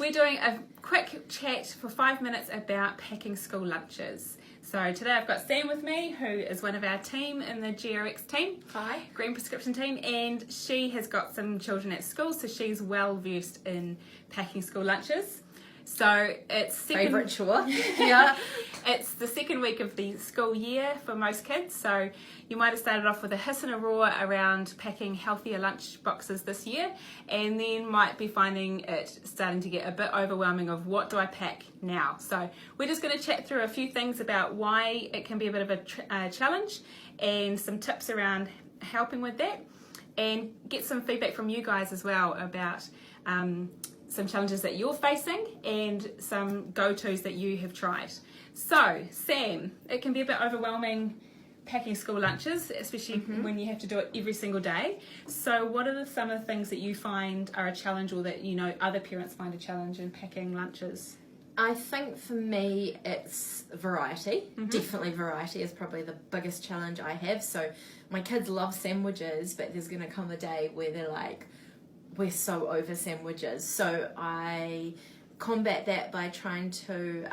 we're doing a quick chat for 5 minutes about packing school lunches. So today I've got Sam with me, who is one of our team in the GRX team. Hi. Green Prescription team, and she has got some children at school, so she's well versed in packing school lunches. So it's Favourite chore. Yeah, it's the second week of the school year for most kids, so you might have started off with a hiss and a roar around packing healthier lunch boxes this year, and then might be finding it starting to get a bit overwhelming of what do I pack now. So we're just going to chat through a few things about why it can be a bit of a challenge and some tips around helping with that, and get some feedback from you guys as well about some challenges that you're facing and some go-tos that you have tried. So, Sam, it can be a bit overwhelming packing school lunches, especially when you have to do it every single day. So what are some of the things that you find are a challenge, or that you know other parents find a challenge in packing lunches? I think for me it's variety. Definitely variety is probably the biggest challenge I have. So my kids love sandwiches, but there's going to come a day where they're like, we're so over sandwiches. So I combat that by trying to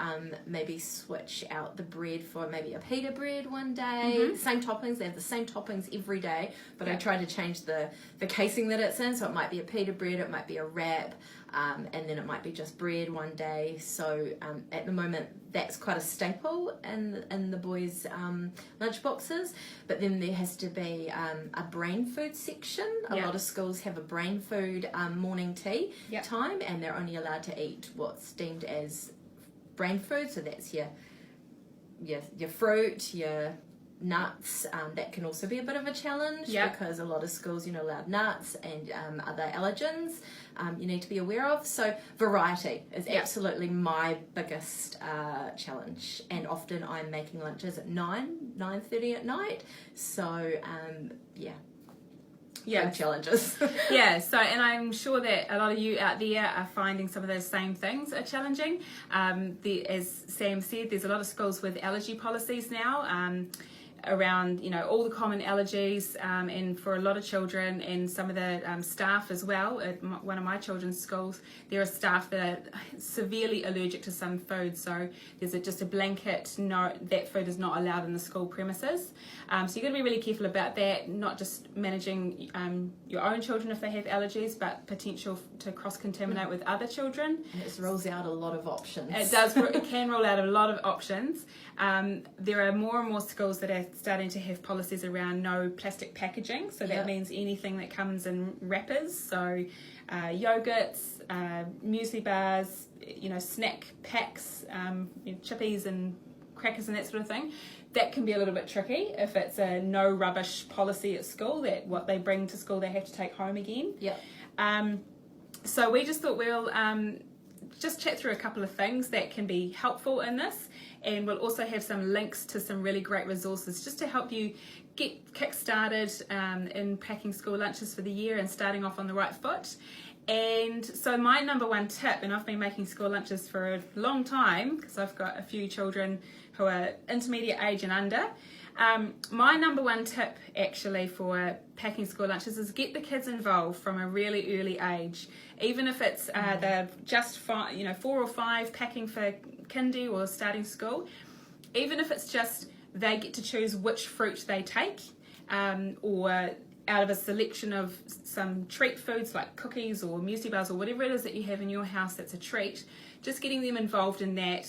maybe switch out the bread for maybe a pita bread one day. Same toppings, they have the same toppings every day, but I try to change the casing that it's in. So it might be a pita bread, it might be a wrap, and then it might be just bread one day. So at the moment that's quite a staple in the boys' lunch boxes. But then there has to be a brain food section. A lot of schools have a brain food morning tea time, and they're only allowed to eat what's deemed as brain food. So that's your fruit, your nuts. That can also be a bit of a challenge because a lot of schools, allowed nuts and other allergens you need to be aware of. So variety is absolutely my biggest challenge, and often I'm making lunches at 9:30 at night. So challenges. So, and I'm sure that a lot of you out there are finding some of those same things are challenging. As Sam said, there's a lot of schools with allergy policies now, around all the common allergies, and for a lot of children and some of the staff as well. At one of my children's schools, there are staff that are severely allergic to some foods, so there's just a blanket no, that food is not allowed in the school premises. So you've got to be really careful about that, not just managing your own children if they have allergies, but potential to cross-contaminate with other children. And it rules out a lot of options. It can rule out a lot of options. There are more and more schools that are starting to have policies around no plastic packaging, so that means anything that comes in wrappers, so yogurts, muesli bars, snack packs, chippies and crackers and that sort of thing. That can be a little bit tricky if it's a no rubbish policy at school, that what they bring to school they have to take home again. So we just thought we'll just chat through a couple of things that can be helpful in this, and we'll also have some links to some really great resources just to help you get kick-started in packing school lunches for the year and starting off on the right foot. And so my number one tip, and I've been making school lunches for a long time because I've got a few children who are intermediate age and under. My number one tip actually for packing school lunches is get the kids involved from a really early age. Even if it's they're just 4 or 5 packing for kindy or starting school, even if it's just they get to choose which fruit they take, or out of a selection of some treat foods like cookies or muesli bars or whatever it is that you have in your house that's a treat, just getting them involved in that.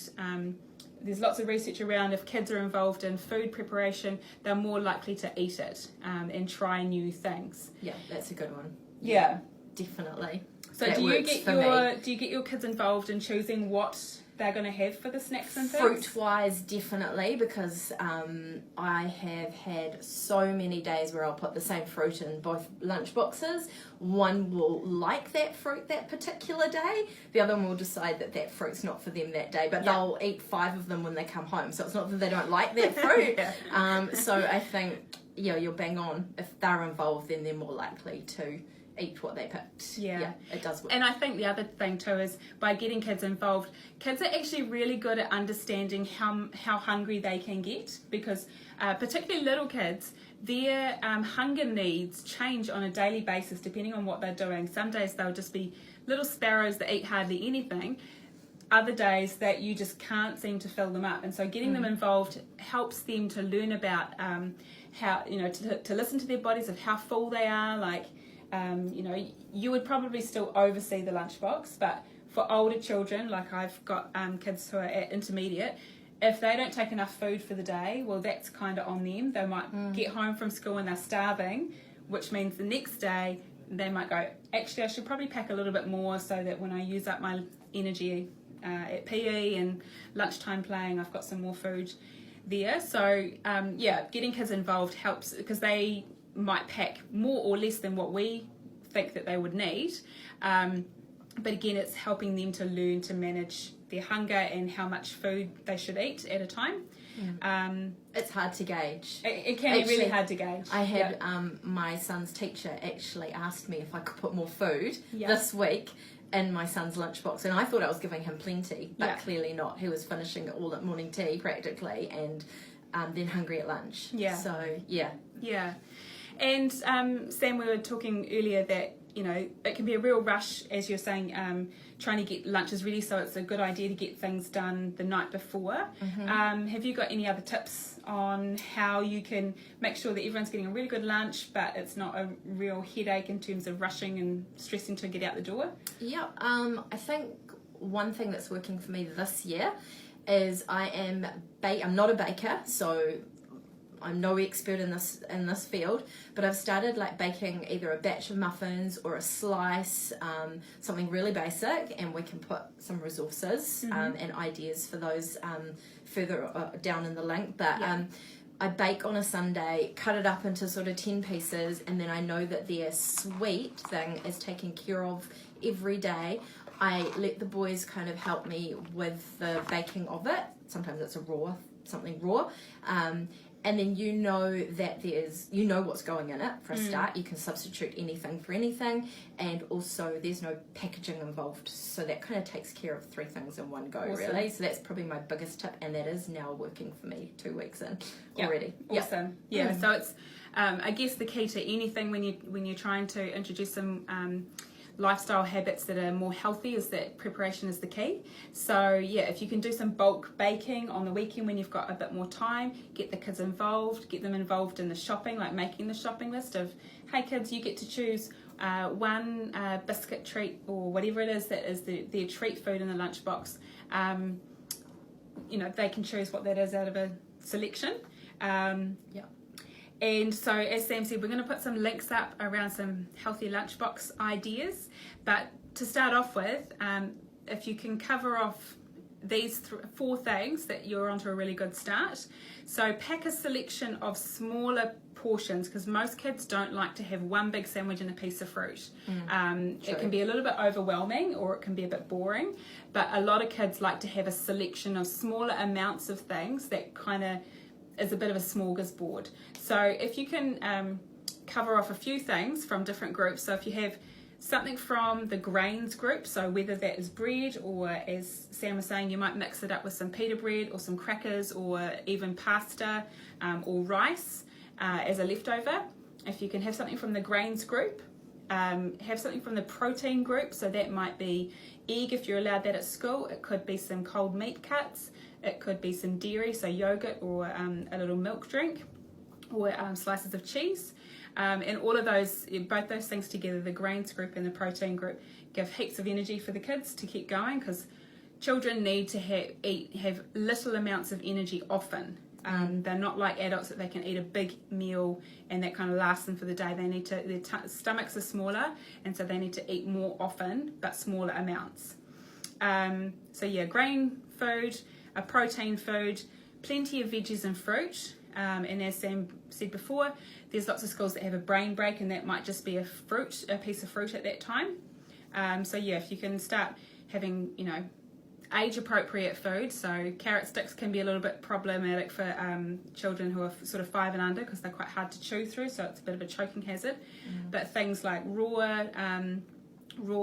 There's lots of research around if kids are involved in food preparation, they're more likely to eat it and try new things. Yeah, that's a good one. Yeah. Definitely. So do you get your kids involved in choosing what they're going to have for the snacks and things? Fruit-wise, definitely, because I have had so many days where I'll put the same fruit in both lunch boxes. One will like that fruit that particular day. The other one will decide that fruit's not for them that day, but they'll eat 5 of them when they come home. So it's not that they don't like that fruit. So I think, you're bang on. If they're involved, then they're more likely to eat what they picked. Yeah, it does work. And I think the other thing too is by getting kids involved, kids are actually really good at understanding how hungry they can get, because particularly little kids, their hunger needs change on a daily basis depending on what they're doing. Some days they'll just be little sparrows that eat hardly anything, other days that you just can't seem to fill them up. And so getting them involved helps them to learn about how, to listen to their bodies, of how full they are. Like, you would probably still oversee the lunchbox, but for older children, like I've got kids who are at intermediate, if they don't take enough food for the day, well, that's kind of on them. They might get home from school and they're starving, which means the next day they might go, actually, I should probably pack a little bit more so that when I use up my energy at PE and lunchtime playing, I've got some more food there. So, getting kids involved helps, because they might pack more or less than what we think that they would need. But again, it's helping them to learn to manage their hunger and how much food they should eat at a time. It's hard to gauge. It can be really hard to gauge. I had my son's teacher actually asked me if I could put more food this week in my son's lunchbox, and I thought I was giving him plenty, but clearly not. He was finishing it all at morning tea practically, and then hungry at lunch. And Sam, we were talking earlier that it can be a real rush, as you're saying, trying to get lunches ready, so it's a good idea to get things done the night before. Have you got any other tips on how you can make sure that everyone's getting a really good lunch, but it's not a real headache in terms of rushing and stressing to get out the door? I think one thing that's working for me this year is I'm not a baker, so I'm no expert in this field, but I've started like baking either a batch of muffins or a slice, something really basic, and we can put some resources and ideas for those further down in the link. But I bake on a Sunday, cut it up into sort of 10 pieces, and then I know that their sweet thing is taken care of every day. I let the boys kind of help me with the baking of it. Sometimes it's something raw. And then that what's going in it for a start. You can substitute anything for anything, and also there's no packaging involved. So that kind of takes care of 3 things in one go, really. So that's probably my biggest tip, and that is now working for me 2 weeks in already. Awesome. So it's I guess the key to anything when you're trying to introduce some lifestyle habits that are more healthy is that preparation is the key. So if you can do some bulk baking on the weekend when you've got a bit more time, get the kids involved, get them involved in the shopping, like making the shopping list of, hey kids, you get to choose one biscuit treat or whatever it is that is their treat food in the lunchbox. They can choose what that is out of a selection. And so, as Sam said, we're going to put some links up around some healthy lunchbox ideas. But to start off with, if you can cover off these 4 things, that you're onto a really good start. So pack a selection of smaller portions, because most kids don't like to have one big sandwich and a piece of fruit. It can be a little bit overwhelming, or it can be a bit boring. But a lot of kids like to have a selection of smaller amounts of things that kind of is a bit of a smorgasbord. So if you can cover off a few things from different groups, so if you have something from the grains group, so whether that is bread, or as Sam was saying, you might mix it up with some pita bread or some crackers, or even pasta or rice as a leftover. If you can have something from the grains group, have something from the protein group, so that might be egg if you're allowed that at school. It could be some cold meat cuts. It could be some dairy, so yogurt or a little milk drink, or slices of cheese. And all of those, both those things together, the grains group and the protein group, give heaps of energy for the kids to keep going, because children need to have little amounts of energy often. They're not like adults that they can eat a big meal and that kind of lasts them for the day. They need to, their stomachs are smaller, and so they need to eat more often but smaller amounts. Grain food, a protein food, plenty of veggies and fruit. And as Sam said before, there's lots of schools that have a brain break, and that might just be a piece of fruit at that time. If you can start having, age appropriate food. So carrot sticks can be a little bit problematic for children who are sort of 5 and under, because they're quite hard to chew through, so it's a bit of a choking hazard. But things like raw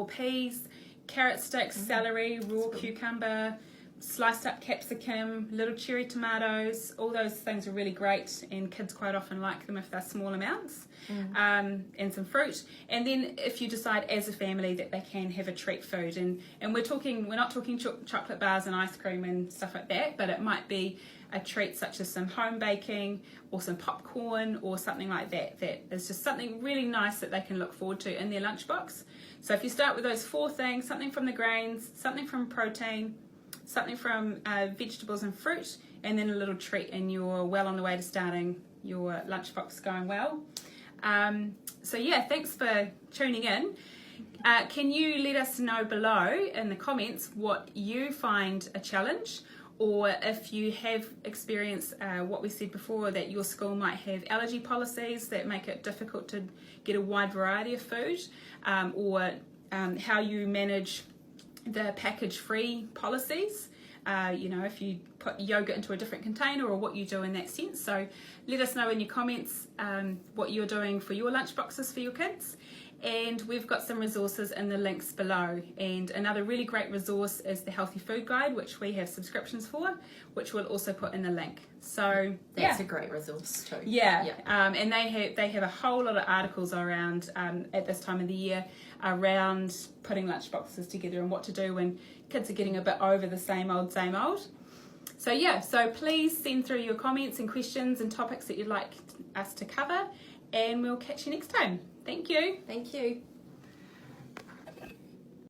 peas, carrot sticks, celery, raw cucumber, sliced up capsicum, little cherry tomatoes, all those things are really great, and kids quite often like them if they're small amounts. And some fruit. And then if you decide as a family that they can have a treat food, and we're not talking chocolate bars and ice cream and stuff like that, but it might be a treat such as some home baking or some popcorn or something like that, that is just something really nice that they can look forward to in their lunchbox. So if you start with those 4 things, something from the grains, something from protein, something from vegetables and fruit, and then a little treat, and you're well on the way to starting your lunchbox going well. So yeah, thanks for tuning in. Can you let us know below in the comments what you find a challenge, or if you have experienced what we said before, that your school might have allergy policies that make it difficult to get a wide variety of food, or how you manage the package-free policies. If you put yogurt into a different container, or what you do in that sense. So let us know in your comments what you're doing for your lunchboxes for your kids. And we've got some resources in the links below. And another really great resource is the Healthy Food Guide, which we have subscriptions for, which we'll also put in the link. So that's a great resource too. And they have a whole lot of articles around at this time of the year around putting lunchboxes together and what to do when kids are getting a bit over the same old. So please send through your comments and questions and topics that you'd like us to cover, and we'll catch you next time. Thank you. Thank you.